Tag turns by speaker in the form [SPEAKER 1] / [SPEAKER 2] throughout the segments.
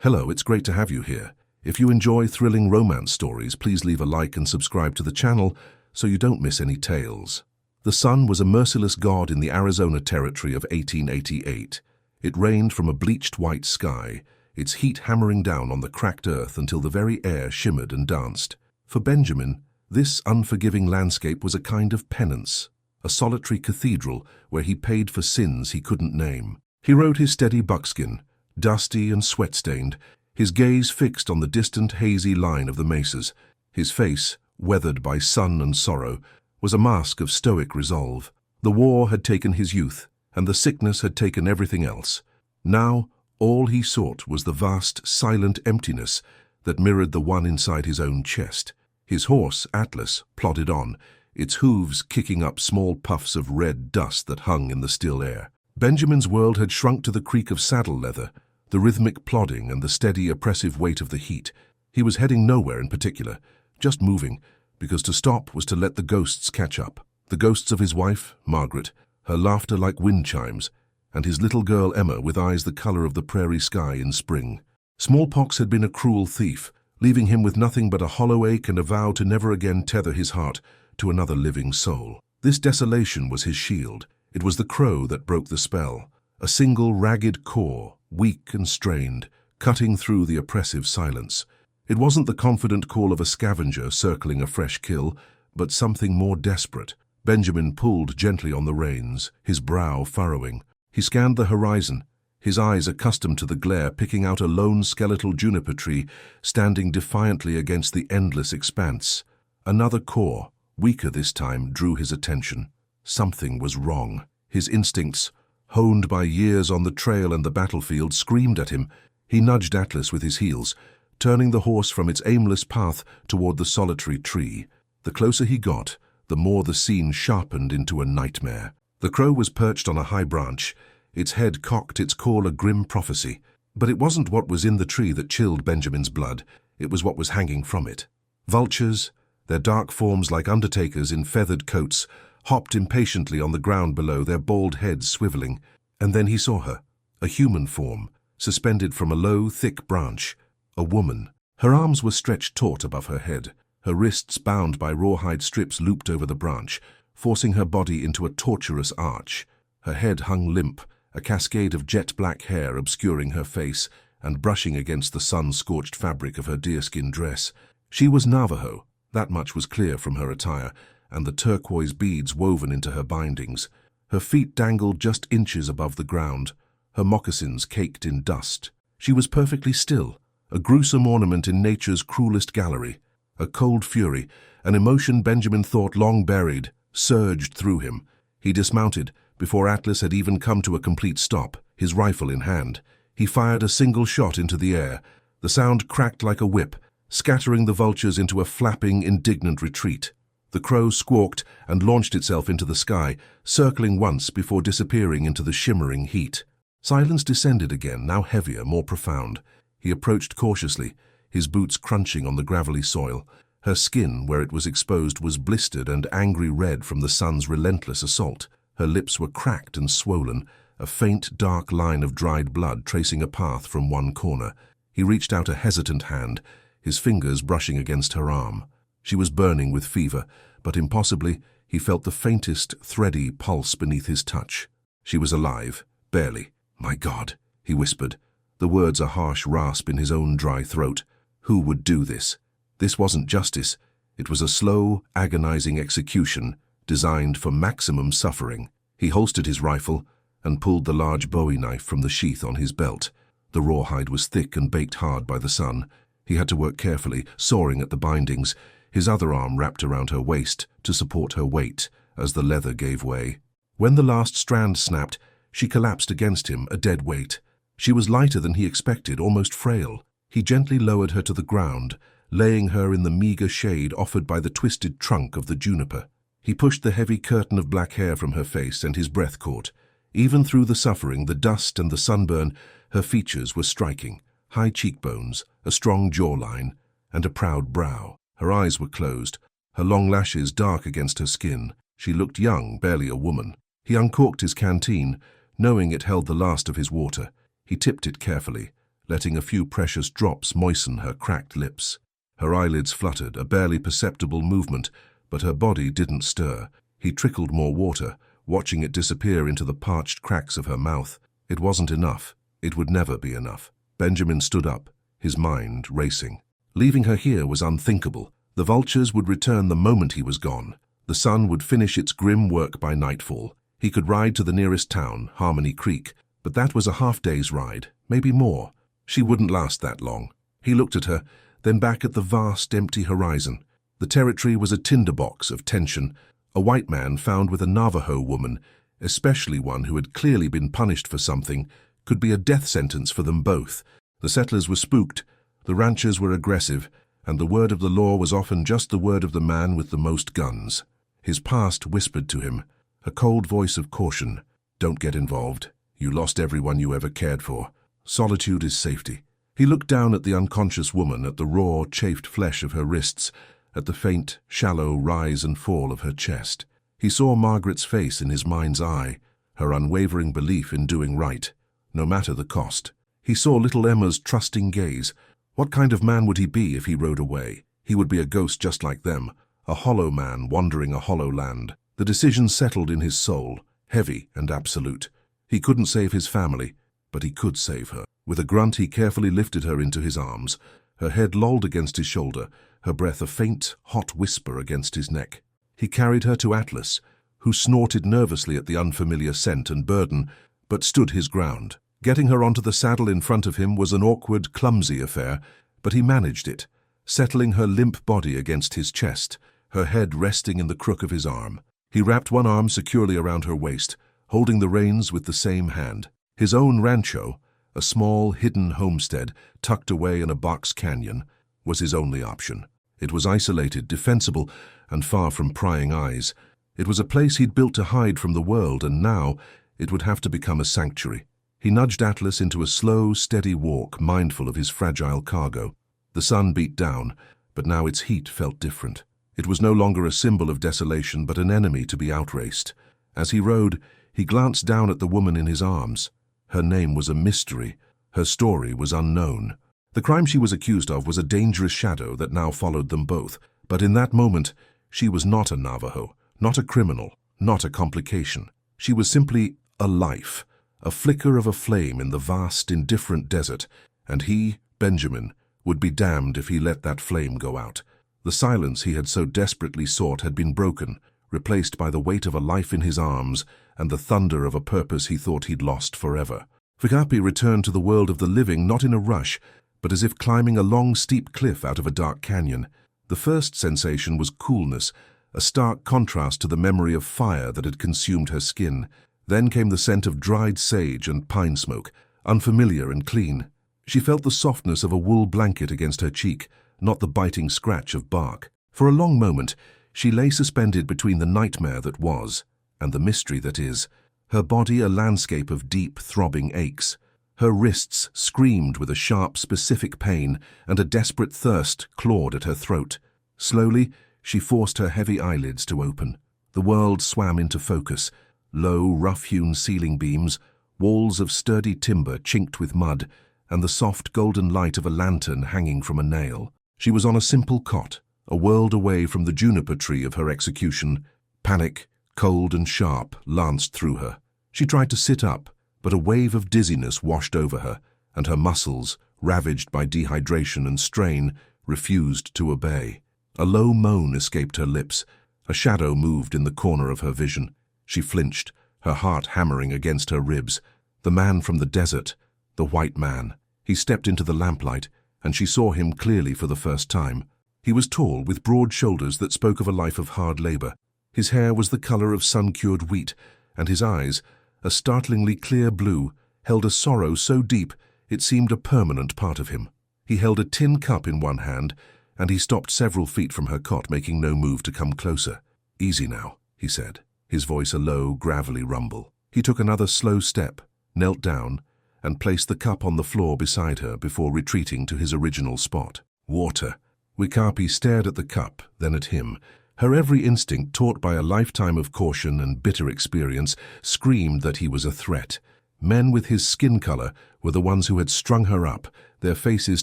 [SPEAKER 1] Hello, it's great to have you here. If you enjoy thrilling romance stories, please leave a like and subscribe to the channel so you don't miss any tales. The sun was a merciless god in the Arizona Territory of 1888. It rained from a bleached white sky, its heat hammering down on the cracked earth until the very air shimmered and danced. For Benjamin, this unforgiving landscape was a kind of penance, a solitary cathedral where he paid for sins he couldn't name. He rode his steady buckskin, dusty and sweat-stained, his gaze fixed on the distant hazy line of the mesas. His face, weathered by sun and sorrow, was a mask of stoic resolve. The war had taken his youth, and the sickness had taken everything else. Now, all he sought was the vast, silent emptiness that mirrored the one inside his own chest. His horse, Atlas, plodded on, its hooves kicking up small puffs of red dust that hung in the still air. Benjamin's world had shrunk to the creak of saddle leather, the rhythmic plodding and the steady, oppressive weight of the heat. He was heading nowhere in particular, just moving, because to stop was to let the ghosts catch up. The ghosts of his wife, Margaret, her laughter like wind chimes, and his little girl Emma with eyes the color of the prairie sky in spring. Smallpox had been a cruel thief, leaving him with nothing but a hollow ache and a vow to never again tether his heart to another living soul. This desolation was his shield. It was the crow that broke the spell, a single ragged caw, weak and strained, cutting through the oppressive silence. It wasn't the confident call of a scavenger circling a fresh kill, but something more desperate. Benjamin pulled gently on the reins, his brow furrowing. He scanned the horizon, his eyes accustomed to the glare, picking out a lone skeletal juniper tree standing defiantly against the endless expanse. Another caw, weaker this time, drew his attention. Something was wrong. His instincts, honed by years on the trail and the battlefield, screamed at him. He nudged Atlas with his heels, turning the horse from its aimless path toward the solitary tree. The closer he got, the more the scene sharpened into a nightmare. The crow was perched on a high branch, its head cocked, its call a grim prophecy. But it wasn't what was in the tree that chilled Benjamin's blood, it was what was hanging from it. Vultures, their dark forms like undertakers in feathered coats, hopped impatiently on the ground below, their bald heads swiveling. And then he saw her, a human form, suspended from a low, thick branch. A woman. Her arms were stretched taut above her head, her wrists bound by rawhide strips looped over the branch, forcing her body into a tortuous arch. Her head hung limp, a cascade of jet-black hair obscuring her face and brushing against the sun-scorched fabric of her deerskin dress. She was Navajo, that much was clear from her attire, and the turquoise beads woven into her bindings. Her feet dangled just inches above the ground, her moccasins caked in dust. She was perfectly still, a gruesome ornament in nature's cruelest gallery. A cold fury, an emotion Benjamin thought long buried, surged through him. He dismounted before Atlas had even come to a complete stop, his rifle in hand. He fired a single shot into the air. The sound cracked like a whip, scattering the vultures into a flapping, indignant retreat. The crow squawked and launched itself into the sky, circling once before disappearing into the shimmering heat. Silence descended again, now heavier, more profound. He approached cautiously, his boots crunching on the gravelly soil. Her skin, where it was exposed, was blistered and angry red from the sun's relentless assault. Her lips were cracked and swollen, a faint, dark line of dried blood tracing a path from one corner. He reached out a hesitant hand, his fingers brushing against her arm. She was burning with fever, but impossibly, he felt the faintest, thready pulse beneath his touch. She was alive, barely. "My God," he whispered, the words a harsh rasp in his own dry throat. Who would do this? This wasn't justice. It was a slow, agonizing execution designed for maximum suffering. He holstered his rifle and pulled the large bowie knife from the sheath on his belt. The rawhide was thick and baked hard by the sun. He had to work carefully, sawing at the bindings, his other arm wrapped around her waist to support her weight as the leather gave way. When the last strand snapped, she collapsed against him, a dead weight. She was lighter than he expected, almost frail. He gently lowered her to the ground, laying her in the meager shade offered by the twisted trunk of the juniper. He pushed the heavy curtain of black hair from her face, and his breath caught. Even through the suffering, the dust and the sunburn, her features were striking. High cheekbones, a strong jawline, and a proud brow. Her eyes were closed, her long lashes dark against her skin. She looked young, barely a woman. He uncorked his canteen, knowing it held the last of his water. He tipped it carefully, letting a few precious drops moisten her cracked lips. Her eyelids fluttered, a barely perceptible movement, but her body didn't stir. He trickled more water, watching it disappear into the parched cracks of her mouth. It wasn't enough. It would never be enough. Benjamin stood up, his mind racing. Leaving her here was unthinkable. The vultures would return the moment he was gone. The sun would finish its grim work by nightfall. He could ride to the nearest town, Harmony Creek, but that was a half-day's ride, maybe more. She wouldn't last that long. He looked at her, then back at the vast, empty horizon. The territory was a tinderbox of tension. A white man found with a Navajo woman, especially one who had clearly been punished for something, could be a death sentence for them both. The settlers were spooked, the ranchers were aggressive, and the word of the law was often just the word of the man with the most guns. His past whispered to him, a cold voice of caution. Don't get involved. You lost everyone you ever cared for. Solitude is safety. He looked down at the unconscious woman, at the raw, chafed flesh of her wrists, at the faint, shallow rise and fall of her chest. He saw Margaret's face in his mind's eye, her unwavering belief in doing right, no matter the cost. He saw little Emma's trusting gaze. What kind of man would he be if he rode away? He would be a ghost just like them, a hollow man wandering a hollow land. The decision settled in his soul, heavy and absolute. He couldn't save his family, but he could save her. With a grunt, he carefully lifted her into his arms. Her head lolled against his shoulder, her breath a faint, hot whisper against his neck. He carried her to Atlas, who snorted nervously at the unfamiliar scent and burden, but stood his ground. Getting her onto the saddle in front of him was an awkward, clumsy affair, but he managed it, settling her limp body against his chest, her head resting in the crook of his arm. He wrapped one arm securely around her waist, holding the reins with the same hand. His own rancho, a small, hidden homestead tucked away in a box canyon, was his only option. It was isolated, defensible, and far from prying eyes. It was a place he'd built to hide from the world, and now it would have to become a sanctuary. He nudged Atlas into a slow, steady walk, mindful of his fragile cargo. The sun beat down, but now its heat felt different. It was no longer a symbol of desolation, but an enemy to be outraced. As he rode, he glanced down at the woman in his arms. Her name was a mystery. Her story was unknown. The crime she was accused of was a dangerous shadow that now followed them both. But in that moment, she was not a Navajo, not a criminal, not a complication. She was simply a life, a flicker of a flame in the vast, indifferent desert, and he, Benjamin, would be damned if he let that flame go out. The silence he had so desperately sought had been broken, replaced by the weight of a life in his arms and the thunder of a purpose he thought he'd lost forever. Wicahpi returned to the world of the living not in a rush, but as if climbing a long, steep cliff out of a dark canyon. The first sensation was coolness, a stark contrast to the memory of fire that had consumed her skin. Then came the scent of dried sage and pine smoke, unfamiliar and clean. She felt the softness of a wool blanket against her cheek, not the biting scratch of bark. For a long moment, she lay suspended between the nightmare that was and the mystery that is, her body a landscape of deep, throbbing aches. Her wrists screamed with a sharp, specific pain, and a desperate thirst clawed at her throat. Slowly, she forced her heavy eyelids to open. The world swam into focus. Low, rough-hewn ceiling beams, walls of sturdy timber chinked with mud, and the soft golden light of a lantern hanging from a nail. She was on a simple cot, a world away from the juniper tree of her execution. Panic, cold and sharp, lanced through her. She tried to sit up, but a wave of dizziness washed over her, and her muscles, ravaged by dehydration and strain, refused to obey. A low moan escaped her lips. A shadow moved in the corner of her vision. She flinched, her heart hammering against her ribs. The man from the desert, the white man. He stepped into the lamplight, and she saw him clearly for the first time. He was tall, with broad shoulders that spoke of a life of hard labor. His hair was the color of sun-cured wheat, and his eyes, a startlingly clear blue, held a sorrow so deep it seemed a permanent part of him. He held a tin cup in one hand, and he stopped several feet from her cot, making no move to come closer. "Easy now," he said, his voice a low, gravelly rumble. He took another slow step, knelt down, and placed the cup on the floor beside her before retreating to his original spot. Water. Wicahpi stared at the cup, then at him. Her every instinct, taught by a lifetime of caution and bitter experience, screamed that he was a threat. Men with his skin color were the ones who had strung her up, their faces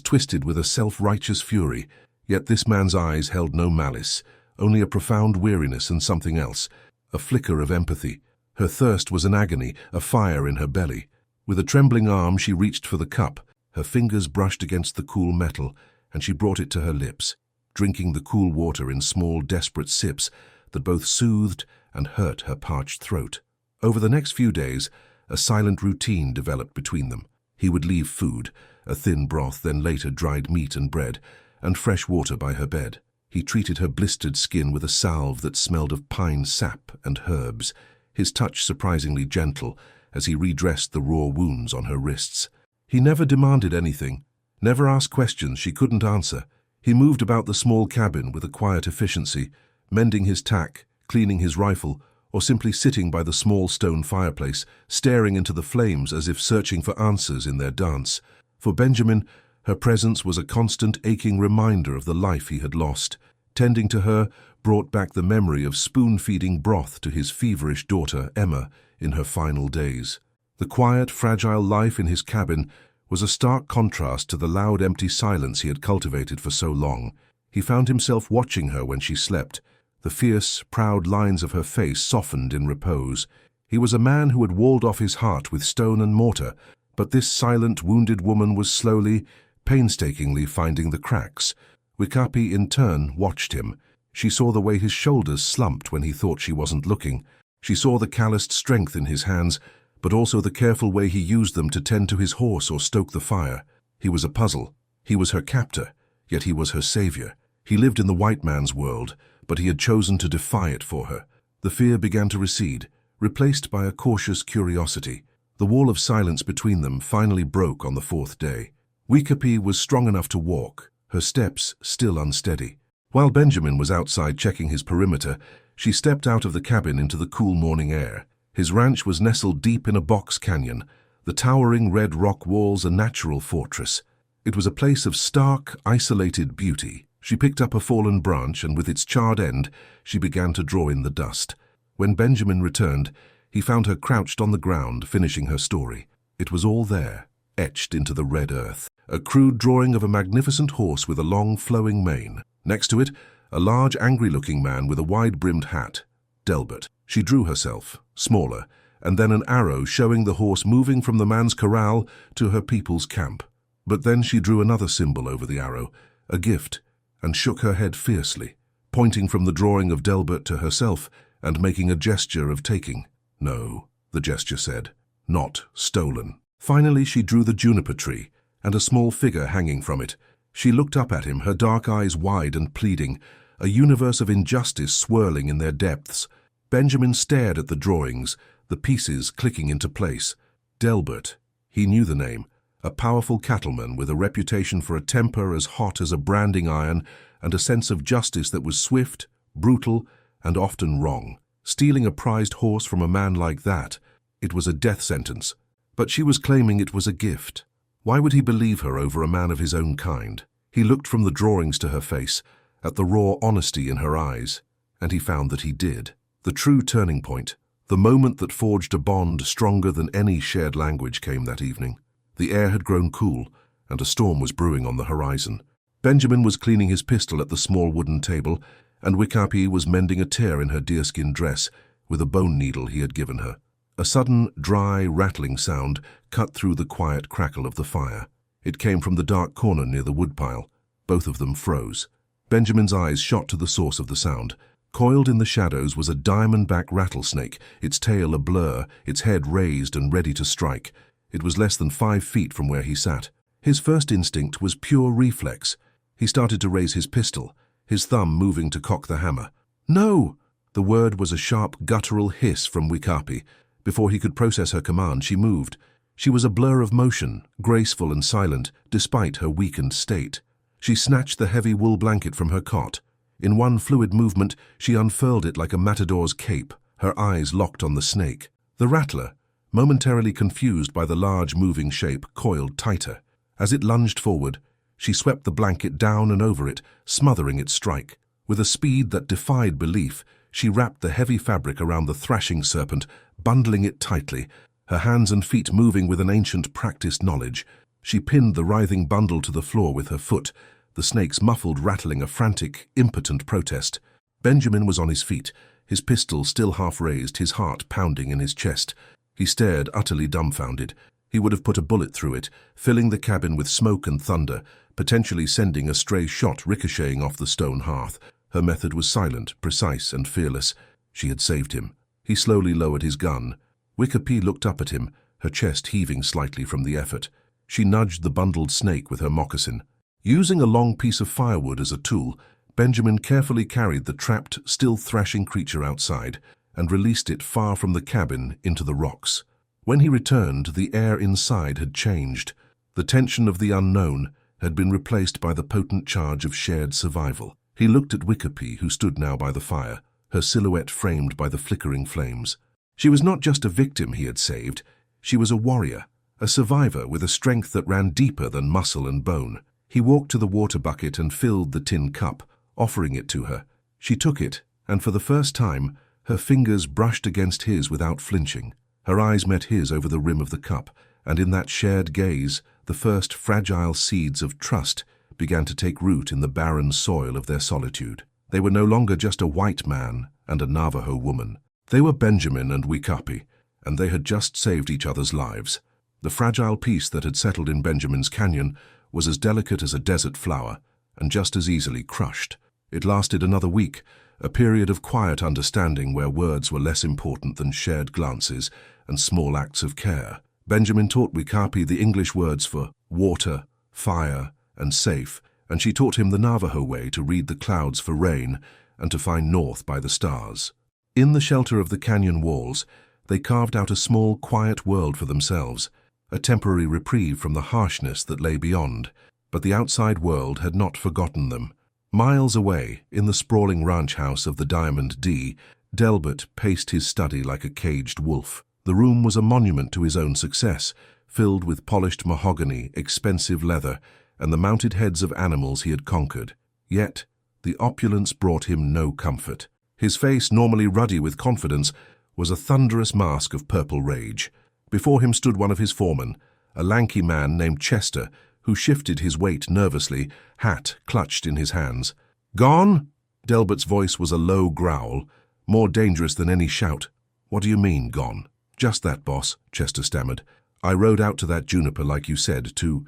[SPEAKER 1] twisted with a self-righteous fury. Yet this man's eyes held no malice, only a profound weariness and something else, a flicker of empathy. Her thirst was an agony, a fire in her belly. With a trembling arm she reached for the cup. Her fingers brushed against the cool metal, and she brought it to her lips, drinking the cool water in small, desperate sips that both soothed and hurt her parched throat. Over the next few days, a silent routine developed between them. He would leave food, a thin broth, then later dried meat and bread, and fresh water by her bed. He treated her blistered skin with a salve that smelled of pine sap and herbs, his touch surprisingly gentle as he redressed the raw wounds on her wrists. He never demanded anything, never asked questions she couldn't answer. He moved about the small cabin with a quiet efficiency, mending his tack, cleaning his rifle, or simply sitting by the small stone fireplace, staring into the flames as if searching for answers in their dance. For Benjamin, her presence was a constant aching reminder of the life he had lost. Tending to her brought back the memory of spoon-feeding broth to his feverish daughter, Emma, in her final days. The quiet, fragile life in his cabin was a stark contrast to the loud, empty silence he had cultivated for so long. He found himself watching her when she slept, the fierce, proud lines of her face softened in repose. He was a man who had walled off his heart with stone and mortar, but this silent, wounded woman was slowly, painstakingly finding the cracks. Wicahpi, in turn, watched him. She saw the way his shoulders slumped when he thought she wasn't looking. She saw the calloused strength in his hands, but also the careful way he used them to tend to his horse or stoke the fire. He was a puzzle. He was her captor, yet he was her savior. He lived in the white man's world, but he had chosen to defy it for her. The fear began to recede, replaced by a cautious curiosity. The wall of silence between them finally broke on the fourth day. Wicahpi was strong enough to walk, her steps still unsteady. While Benjamin was outside checking his perimeter, she stepped out of the cabin into the cool morning air. His ranch was nestled deep in a box canyon, the towering red rock walls a natural fortress. It was a place of stark, isolated beauty. She picked up a fallen branch, and with its charred end, she began to draw in the dust. When Benjamin returned, he found her crouched on the ground, finishing her story. It was all there, etched into the red earth. A crude drawing of a magnificent horse with a long, flowing mane. Next to it, a large, angry-looking man with a wide-brimmed hat. Delbert. She drew herself, smaller, and then an arrow showing the horse moving from the man's corral to her people's camp. But then she drew another symbol over the arrow, a gift, and shook her head fiercely, pointing from the drawing of Delbert to herself and making a gesture of taking. No, the gesture said, not stolen. Finally she drew the juniper tree and a small figure hanging from it. She looked up at him, her dark eyes wide and pleading, a universe of injustice swirling in their depths. Benjamin stared at the drawings, the pieces clicking into place. Delbert, he knew the name, a powerful cattleman with a reputation for a temper as hot as a branding iron and a sense of justice that was swift, brutal, and often wrong. Stealing a prized horse from a man like that, it was a death sentence. But she was claiming it was a gift. Why would he believe her over a man of his own kind? He looked from the drawings to her face, at the raw honesty in her eyes, and he found that he did. The true turning point, the moment that forged a bond stronger than any shared language, came that evening. The air had grown cool, and a storm was brewing on the horizon. Benjamin was cleaning his pistol at the small wooden table, and Wicahpi was mending a tear in her deerskin dress with a bone needle he had given her. A sudden, dry, rattling sound cut through the quiet crackle of the fire. It came from the dark corner near the woodpile. Both of them froze. Benjamin's eyes shot to the source of the sound. Coiled in the shadows was a diamond-back rattlesnake, its tail a blur, its head raised and ready to strike. It was less than 5 feet from where he sat. His first instinct was pure reflex. He started to raise his pistol, his thumb moving to cock the hammer. "No!" The word was a sharp, guttural hiss from Wicahpi. Before he could process her command, she moved. She was a blur of motion, graceful and silent, despite her weakened state. She snatched the heavy wool blanket from her cot. In one fluid movement, she unfurled it like a matador's cape, her eyes locked on the snake. The rattler, momentarily confused by the large moving shape, coiled tighter. As it lunged forward, she swept the blanket down and over it, smothering its strike. With a speed that defied belief, she wrapped the heavy fabric around the thrashing serpent, bundling it tightly. her hands and feet moving with an ancient practiced knowledge. She pinned the writhing bundle to the floor with her foot, the snake's muffled rattling a frantic, impotent protest. Benjamin was on his feet, his pistol still half raised, his heart pounding in his chest. He stared, utterly dumbfounded. He would have put a bullet through it, filling the cabin with smoke and thunder, potentially sending a stray shot ricocheting off the stone hearth. Her method was silent, precise, and fearless. She had saved him. He slowly lowered his gun. Wicahpi looked up at him, her chest heaving slightly from the effort. She nudged the bundled snake with her moccasin. Using a long piece of firewood as a tool, Benjamin carefully carried the trapped, still thrashing creature outside and released it far from the cabin into the rocks. When he returned, the air inside had changed. The tension of the unknown had been replaced by the potent charge of shared survival. He looked at Wicahpi, who stood now by the fire, her silhouette framed by the flickering flames. She was not just a victim he had saved. She was a warrior, a survivor with a strength that ran deeper than muscle and bone. He walked to the water bucket and filled the tin cup, offering it to her. She took it, and for the first time, her fingers brushed against his without flinching. Her eyes met his over the rim of the cup, and in that shared gaze, the first fragile seeds of trust began to take root in the barren soil of their solitude. They were no longer just a white man and a Navajo woman. They were Benjamin and Wicahpi, and they had just saved each other's lives. The fragile peace that had settled in Benjamin's canyon was as delicate as a desert flower, and just as easily crushed. It lasted another week, a period of quiet understanding where words were less important than shared glances and small acts of care. Benjamin taught Wicahpi the English words for water, fire, and safe, and she taught him the Navajo way to read the clouds for rain and to find north by the stars. In the shelter of the canyon walls, they carved out a small, quiet world for themselves, a temporary reprieve from the harshness that lay beyond. But the outside world had not forgotten them. Miles away, in the sprawling ranch house of the Diamond D, Delbert paced his study like a caged wolf. The room was a monument to his own success, filled with polished mahogany, expensive leather, and the mounted heads of animals he had conquered. Yet, the opulence brought him no comfort. His face, normally ruddy with confidence, was a thunderous mask of purple rage. Before him stood one of his foremen, a lanky man named Chester, who shifted his weight nervously, hat clutched in his hands. "Gone?" Delbert's voice was a low growl, more dangerous than any shout. "What do you mean, gone?" "Just that, boss," Chester stammered. "I rode out to that juniper like you said, to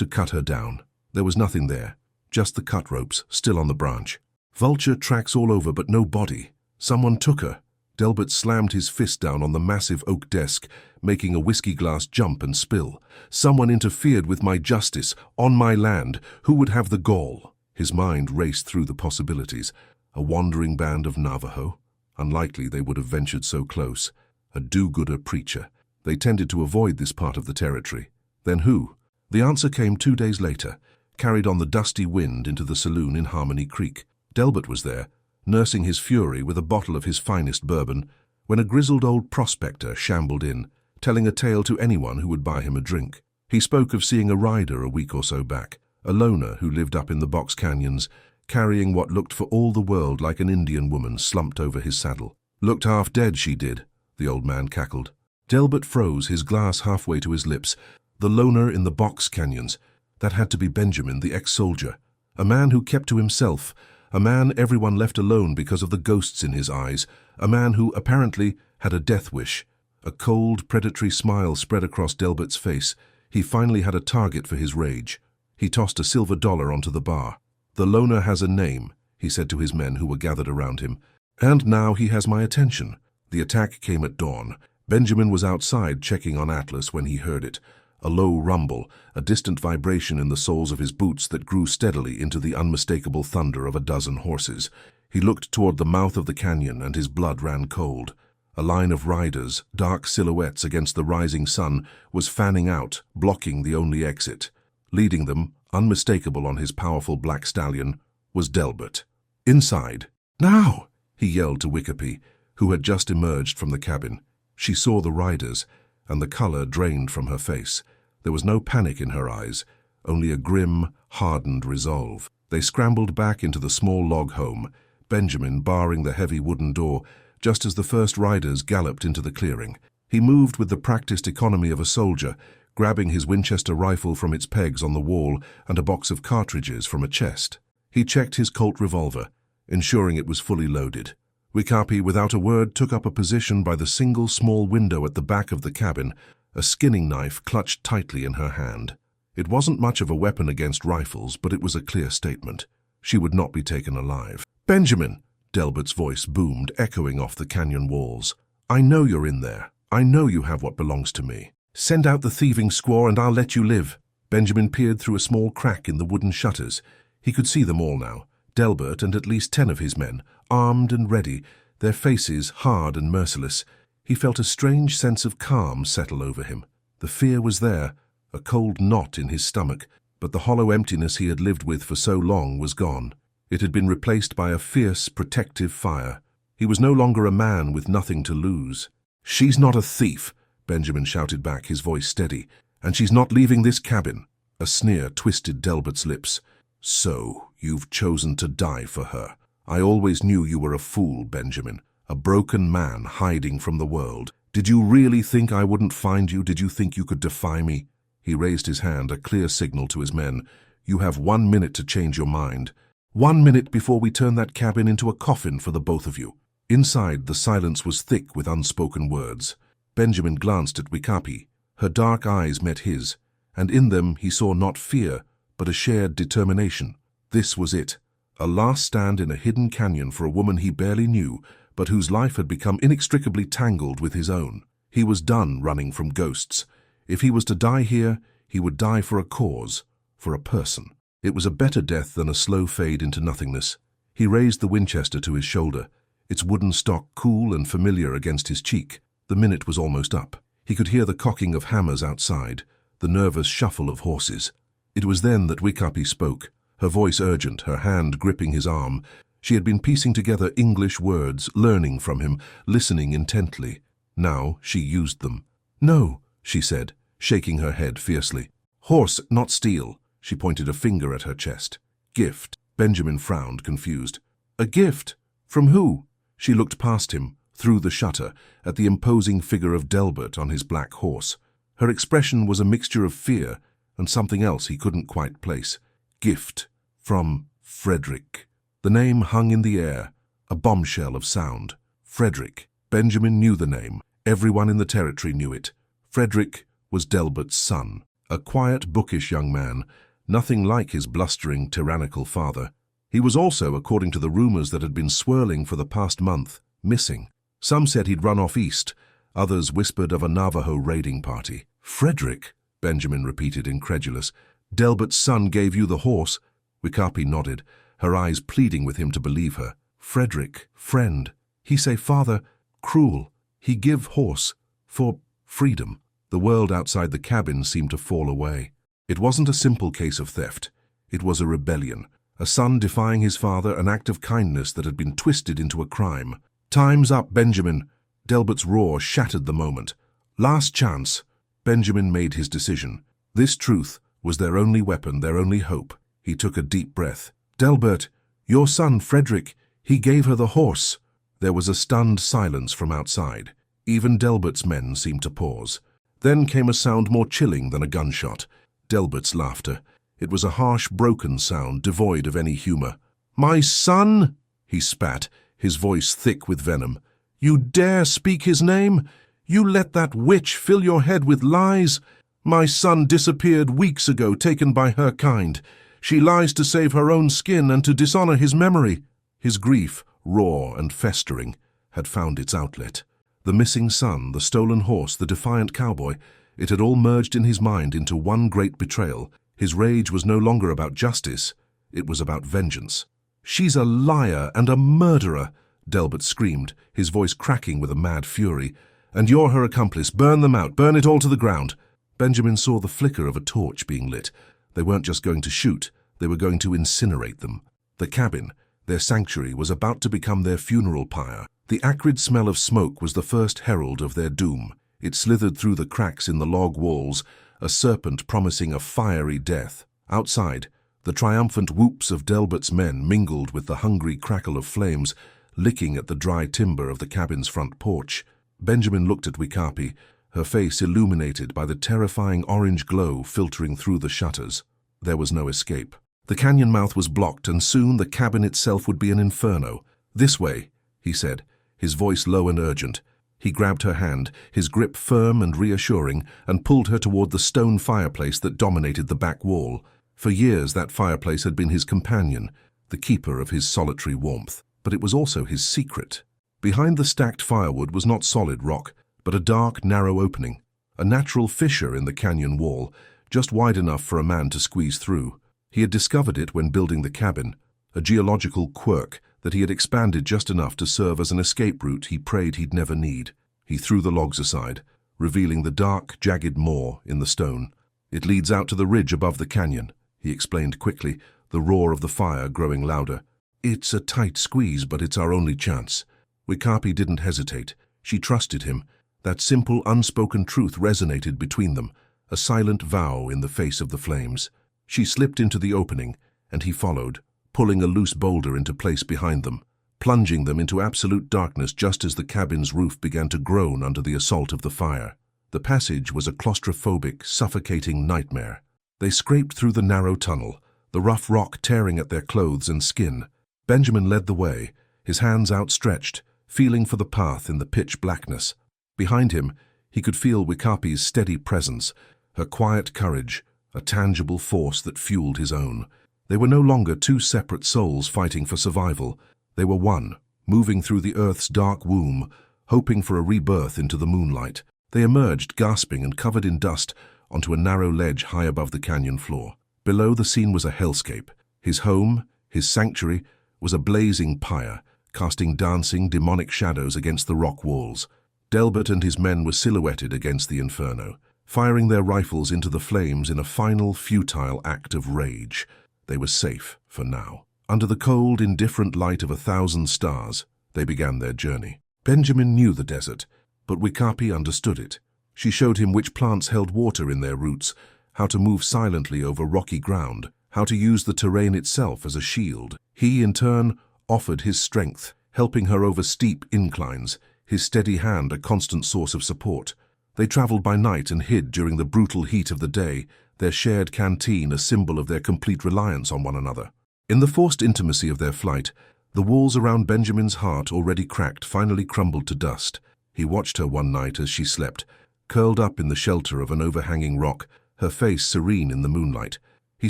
[SPEAKER 1] cut her down. There was nothing there, just the cut ropes, still on the branch. Vulture tracks all over, but no body. Someone took her." Delbert slammed his fist down on the massive oak desk, making a whiskey glass jump and spill. "Someone interfered with my justice, on my land. Who would have the gall?" His mind raced through the possibilities. A wandering band of Navajo? Unlikely they would have ventured so close. A do-gooder preacher. They tended to avoid this part of the territory. Then who? The answer came 2 days later, carried on the dusty wind into the saloon in Harmony Creek. Delbert was there, nursing his fury with a bottle of his finest bourbon, when a grizzled old prospector shambled in, telling a tale to anyone who would buy him a drink. He spoke of seeing a rider a week or so back, a loner who lived up in the Box Canyons, carrying what looked for all the world like an Indian woman slumped over his saddle. "Looked half dead, she did," the old man cackled. Delbert froze, his glass halfway to his lips. The loner in the Box Canyons. That had to be Benjamin, the ex-soldier. A man who kept to himself. A man everyone left alone because of the ghosts in his eyes. A man who, apparently, had a death wish. A cold, predatory smile spread across Delbert's face. He finally had a target for his rage. He tossed a silver dollar onto the bar. "The loner has a name," he said to his men who were gathered around him. "And now he has my attention." The attack came at dawn. Benjamin was outside checking on Atlas when he heard it. A low rumble, a distant vibration in the soles of his boots that grew steadily into the unmistakable thunder of a dozen horses. He looked toward the mouth of the canyon and his blood ran cold. A line of riders, dark silhouettes against the rising sun, was fanning out, blocking the only exit. Leading them, unmistakable on his powerful black stallion, was Delbert. Inside. "Now!" he yelled to Wicahpi, who had just emerged from the cabin. She saw the riders, and the color drained from her face. There was no panic in her eyes, only a grim, hardened resolve. They scrambled back into the small log home, Benjamin barring the heavy wooden door just as the first riders galloped into the clearing. He moved with the practiced economy of a soldier, grabbing his Winchester rifle from its pegs on the wall and a box of cartridges from a chest. He checked his Colt revolver, ensuring it was fully loaded. Wicahpi, without a word, took up a position by the single small window at the back of the cabin, a skinning knife clutched tightly in her hand. It wasn't much of a weapon against rifles, but it was a clear statement. She would not be taken alive. "Benjamin!" Delbert's voice boomed, echoing off the canyon walls. "I know you're in there. I know you have what belongs to me. Send out the thieving squaw and I'll let you live." Benjamin peered through a small crack in the wooden shutters. He could see them all now, Delbert and at least 10 of his men, armed and ready, their faces hard and merciless. He felt a strange sense of calm settle over him. The fear was there, a cold knot in his stomach, but the hollow emptiness he had lived with for so long was gone. It had been replaced by a fierce, protective fire. He was no longer a man with nothing to lose. "She's not a thief," Benjamin shouted back, his voice steady. "And she's not leaving this cabin." A sneer twisted Delbert's lips. "So, you've chosen to die for her. I always knew you were a fool, Benjamin. A broken man hiding from the world. Did you really think I wouldn't find you? Did you think you could defy me?" He raised his hand, a clear signal to his men. "You have 1 minute to change your mind. 1 minute before we turn that cabin into a coffin for the both of you." Inside, the silence was thick with unspoken words. Benjamin glanced at Wicahpi. Her dark eyes met his, and in them he saw not fear, but a shared determination. This was it, a last stand in a hidden canyon for a woman he barely knew, but whose life had become inextricably tangled with his own. He was done running from ghosts. If he was to die here, he would die for a cause, for a person. It was a better death than a slow fade into nothingness. He raised the Winchester to his shoulder, its wooden stock cool and familiar against his cheek. The minute was almost up. He could hear the cocking of hammers outside, the nervous shuffle of horses. It was then that Wicahpi spoke, her voice urgent, her hand gripping his arm. She had been piecing together English words, learning from him, listening intently. Now she used them. "No," she said, shaking her head fiercely. "Horse, not steal." She pointed a finger at her chest. "Gift." Benjamin frowned, confused. "A gift? From who?" She looked past him, through the shutter, at the imposing figure of Delbert on his black horse. Her expression was a mixture of fear and something else he couldn't quite place. "Gift. From Frederick." The name hung in the air, a bombshell of sound. Frederick. Benjamin knew the name. Everyone in the territory knew it. Frederick was Delbert's son, a quiet, bookish young man, nothing like his blustering, tyrannical father. He was also, according to the rumors that had been swirling for the past month, missing. Some said he'd run off east. Others whispered of a Navajo raiding party. "Frederick?" Benjamin repeated, incredulous. "Delbert's son gave you the horse?" Wicahpi nodded, her eyes pleading with him to believe her. "Frederick, friend. He say father, cruel. He give horse. For freedom." The world outside the cabin seemed to fall away. It wasn't a simple case of theft. It was a rebellion. A son defying his father, an act of kindness that had been twisted into a crime. "Time's up, Benjamin." Delbert's roar shattered the moment. "Last chance." Benjamin made his decision. This truth was their only weapon, their only hope. He took a deep breath. "Delbert, your son, Frederick, he gave her the horse." There was a stunned silence from outside. Even Delbert's men seemed to pause. Then came a sound more chilling than a gunshot. Delbert's laughter. It was a harsh, broken sound, devoid of any humor. "My son?" he spat, his voice thick with venom. "You dare speak his name? You let that witch fill your head with lies? My son disappeared weeks ago, taken by her kind. She lies to save her own skin and to dishonor his memory." His grief, raw and festering, had found its outlet. The missing son, the stolen horse, the defiant cowboy, it had all merged in his mind into one great betrayal. His rage was no longer about justice, it was about vengeance. "She's a liar and a murderer," Delbert screamed, his voice cracking with a mad fury. "And you're her accomplice. Burn them out, burn it all to the ground." Benjamin saw the flicker of a torch being lit. They weren't just going to shoot, they were going to incinerate them. The cabin, their sanctuary, was about to become their funeral pyre. The acrid smell of smoke was the first herald of their doom. It slithered through the cracks in the log walls, a serpent promising a fiery death. Outside, the triumphant whoops of Delbert's men mingled with the hungry crackle of flames, licking at the dry timber of the cabin's front porch. Benjamin looked at Wicahpi, her face illuminated by the terrifying orange glow filtering through the shutters. There was no escape. The canyon mouth was blocked, and soon the cabin itself would be an inferno. "This way," he said, his voice low and urgent. He grabbed her hand, his grip firm and reassuring, and pulled her toward the stone fireplace that dominated the back wall. For years that fireplace had been his companion, the keeper of his solitary warmth. But it was also his secret. Behind the stacked firewood was not solid rock, but a dark, narrow opening, a natural fissure in the canyon wall, just wide enough for a man to squeeze through. He had discovered it when building the cabin, a geological quirk that he had expanded just enough to serve as an escape route he prayed he'd never need. He threw the logs aside, revealing the dark, jagged maw in the stone. "It leads out to the ridge above the canyon," he explained quickly, the roar of the fire growing louder. "It's a tight squeeze, but it's our only chance." Wicahpi didn't hesitate. She trusted him. That simple, unspoken truth resonated between them, a silent vow in the face of the flames. She slipped into the opening, and he followed, pulling a loose boulder into place behind them, plunging them into absolute darkness just as the cabin's roof began to groan under the assault of the fire. The passage was a claustrophobic, suffocating nightmare. They scraped through the narrow tunnel, the rough rock tearing at their clothes and skin. Benjamin led the way, his hands outstretched, feeling for the path in the pitch blackness. Behind him, he could feel Wicahpi's steady presence, her quiet courage, a tangible force that fueled his own. They were no longer two separate souls fighting for survival. They were one, moving through the earth's dark womb, hoping for a rebirth into the moonlight. They emerged, gasping and covered in dust, onto a narrow ledge high above the canyon floor. Below, the scene was a hellscape. His home, his sanctuary, was a blazing pyre, casting dancing, demonic shadows against the rock walls. Delbert and his men were silhouetted against the inferno, firing their rifles into the flames in a final, futile act of rage. They were safe, for now. Under the cold, indifferent light of 1,000 stars, they began their journey. Benjamin knew the desert, but Wicahpi understood it. She showed him which plants held water in their roots, how to move silently over rocky ground, how to use the terrain itself as a shield. He, in turn, offered his strength, helping her over steep inclines, his steady hand a constant source of support. They traveled by night and hid during the brutal heat of the day, their shared canteen a symbol of their complete reliance on one another. In the forced intimacy of their flight, the walls around Benjamin's heart, already cracked, finally crumbled to dust. He watched her one night as she slept, curled up in the shelter of an overhanging rock, her face serene in the moonlight. He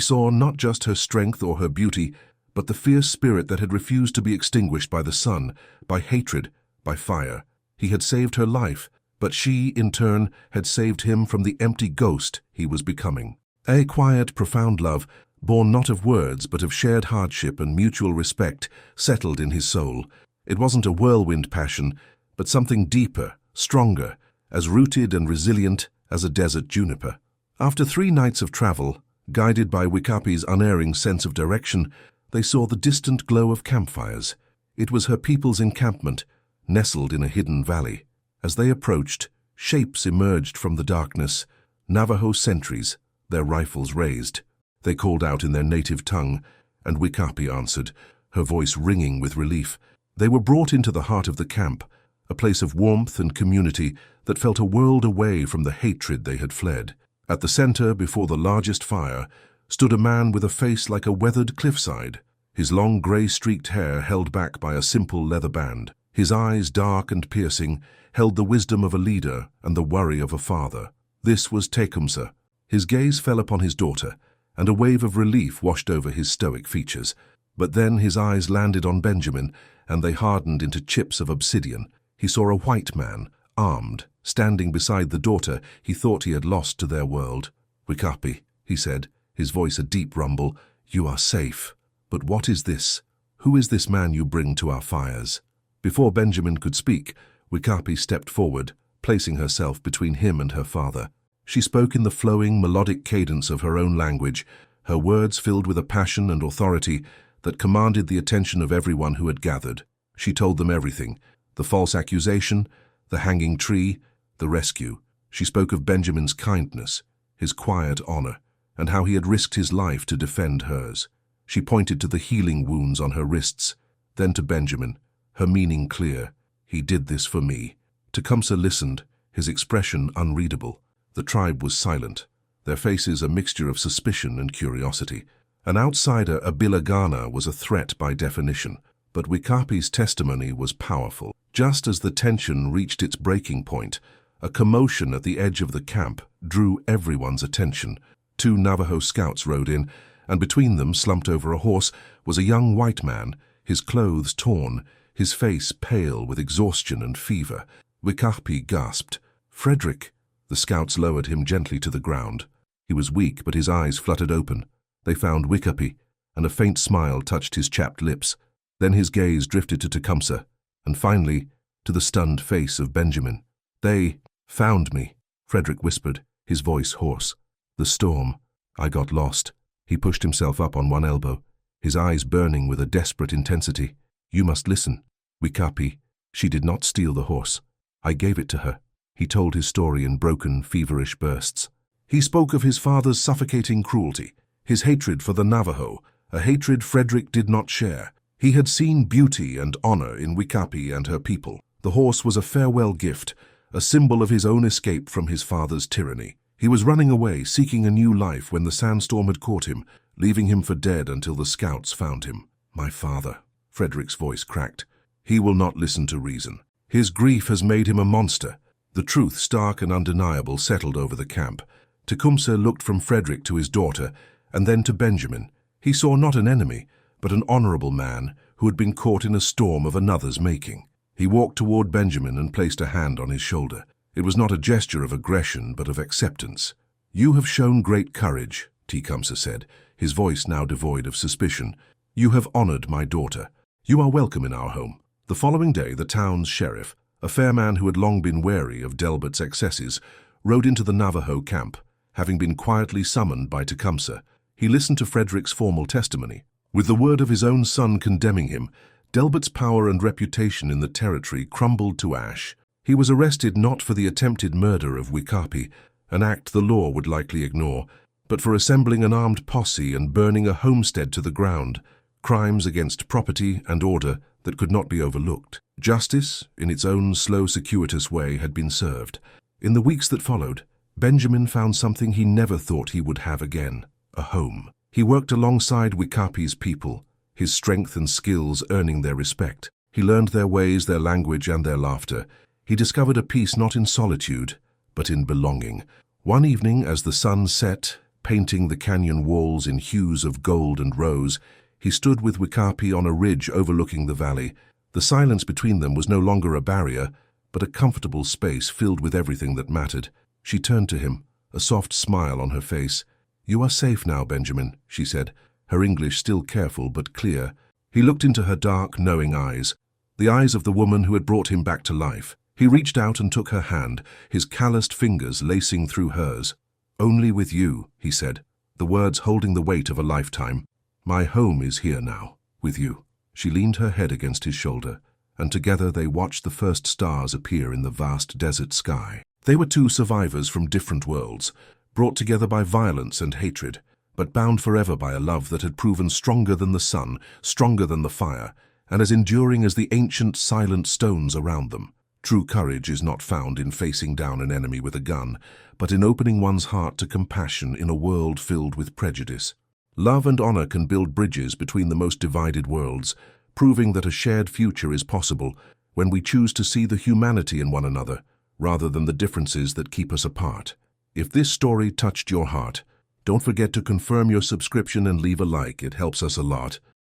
[SPEAKER 1] saw not just her strength or her beauty, but the fierce spirit that had refused to be extinguished by the sun, by hatred, by fire. He had saved her life, but she, in turn, had saved him from the empty ghost he was becoming. A quiet, profound love, born not of words but of shared hardship and mutual respect, settled in his soul. It wasn't a whirlwind passion, but something deeper, stronger, as rooted and resilient as a desert juniper. After 3 nights of travel, guided by Wicahpi's unerring sense of direction, they saw the distant glow of campfires. It was her people's encampment, nestled in a hidden valley. As they approached, shapes emerged from the darkness, Navajo sentries, their rifles raised. They called out in their native tongue, and Wicahpi answered, her voice ringing with relief. They were brought into the heart of the camp, a place of warmth and community that felt a world away from the hatred they had fled. At the center, before the largest fire, stood a man with a face like a weathered cliffside, his long gray-streaked hair held back by a simple leather band. His eyes, dark and piercing, held the wisdom of a leader and the worry of a father. This was Tecumseh. His gaze fell upon his daughter, and a wave of relief washed over his stoic features. But then his eyes landed on Benjamin, and they hardened into chips of obsidian. He saw a white man, armed, standing beside the daughter he thought he had lost to their world. "Wicahpi," he said, his voice a deep rumble, "you are safe. But what is this? Who is this man you bring to our fires?" Before Benjamin could speak, Wicahpi stepped forward, placing herself between him and her father. She spoke in the flowing, melodic cadence of her own language, her words filled with a passion and authority that commanded the attention of everyone who had gathered. She told them everything, the false accusation, the hanging tree, the rescue. She spoke of Benjamin's kindness, his quiet honor, and how he had risked his life to defend hers. She pointed to the healing wounds on her wrists, then to Benjamin, her meaning clear. "He did this for me. Tecumseh listened, his expression unreadable. The tribe was silent, their faces a mixture of suspicion and curiosity. An outsider, a Bilagana, was a threat by definition, but Wicahpi's testimony was powerful. Just as the tension reached its breaking point, a commotion at the edge of the camp drew everyone's attention. 2 Navajo scouts rode in, and between them, slumped over a horse, was a young white man, his clothes torn, his face pale with exhaustion and fever. Wicahpi gasped. "Frederick!" The scouts lowered him gently to the ground. He was weak, but his eyes fluttered open. They found Wicahpi, and a faint smile touched his chapped lips. Then his gaze drifted to Tecumseh, and finally to the stunned face of Benjamin. "They found me," Frederick whispered, his voice hoarse. "The storm. I got lost." He pushed himself up on one elbow, his eyes burning with a desperate intensity. "You must listen. Wicahpi, she did not steal the horse. I gave it to her." He told his story in broken, feverish bursts. He spoke of his father's suffocating cruelty, his hatred for the Navajo, a hatred Frederick did not share. He had seen beauty and honor in Wicahpi and her people. The horse was a farewell gift, a symbol of his own escape from his father's tyranny. He was running away, seeking a new life when the sandstorm had caught him, leaving him for dead until the scouts found him. "My father," Frederick's voice cracked. "He will not listen to reason. His grief has made him a monster." The truth, stark and undeniable, settled over the camp. Tecumseh looked from Frederick to his daughter, and then to Benjamin. He saw not an enemy, but an honorable man who had been caught in a storm of another's making. He walked toward Benjamin and placed a hand on his shoulder. It was not a gesture of aggression, but of acceptance. "You have shown great courage," Tecumseh said, his voice now devoid of suspicion. "You have honored my daughter. You are welcome in our home." The following day, the town's sheriff, a fair man who had long been wary of Delbert's excesses, rode into the Navajo camp, having been quietly summoned by Tecumseh. He listened to Frederick's formal testimony. With the word of his own son condemning him, Delbert's power and reputation in the territory crumbled to ash. He was arrested not for the attempted murder of Wicahpi, an act the law would likely ignore, but for assembling an armed posse and burning a homestead to the ground, crimes against property and order that could not be overlooked. Justice, in its own slow, circuitous way, had been served. In the weeks that followed, Benjamin found something he never thought he would have again: a home. He worked alongside Wicahpi's people, his strength and skills earning their respect. He learned their ways, their language, and their laughter. He discovered a peace not in solitude, but in belonging. One evening, as the sun set, painting the canyon walls in hues of gold and rose, he stood with Wicahpi on a ridge overlooking the valley. The silence between them was no longer a barrier, but a comfortable space filled with everything that mattered. She turned to him, a soft smile on her face. "You are safe now, Benjamin," she said, her English still careful but clear. He looked into her dark, knowing eyes, the eyes of the woman who had brought him back to life. He reached out and took her hand, his calloused fingers lacing through hers. "Only with you," he said, the words holding the weight of a lifetime. "My home is here now, with you." She leaned her head against his shoulder, and together they watched the first stars appear in the vast desert sky. They were 2 survivors from different worlds, brought together by violence and hatred, but bound forever by a love that had proven stronger than the sun, stronger than the fire, and as enduring as the ancient, silent stones around them. True courage is not found in facing down an enemy with a gun, but in opening one's heart to compassion in a world filled with prejudice. Love and honor can build bridges between the most divided worlds, proving that a shared future is possible when we choose to see the humanity in one another, rather than the differences that keep us apart. If this story touched your heart, don't forget to confirm your subscription and leave a like. It helps us a lot.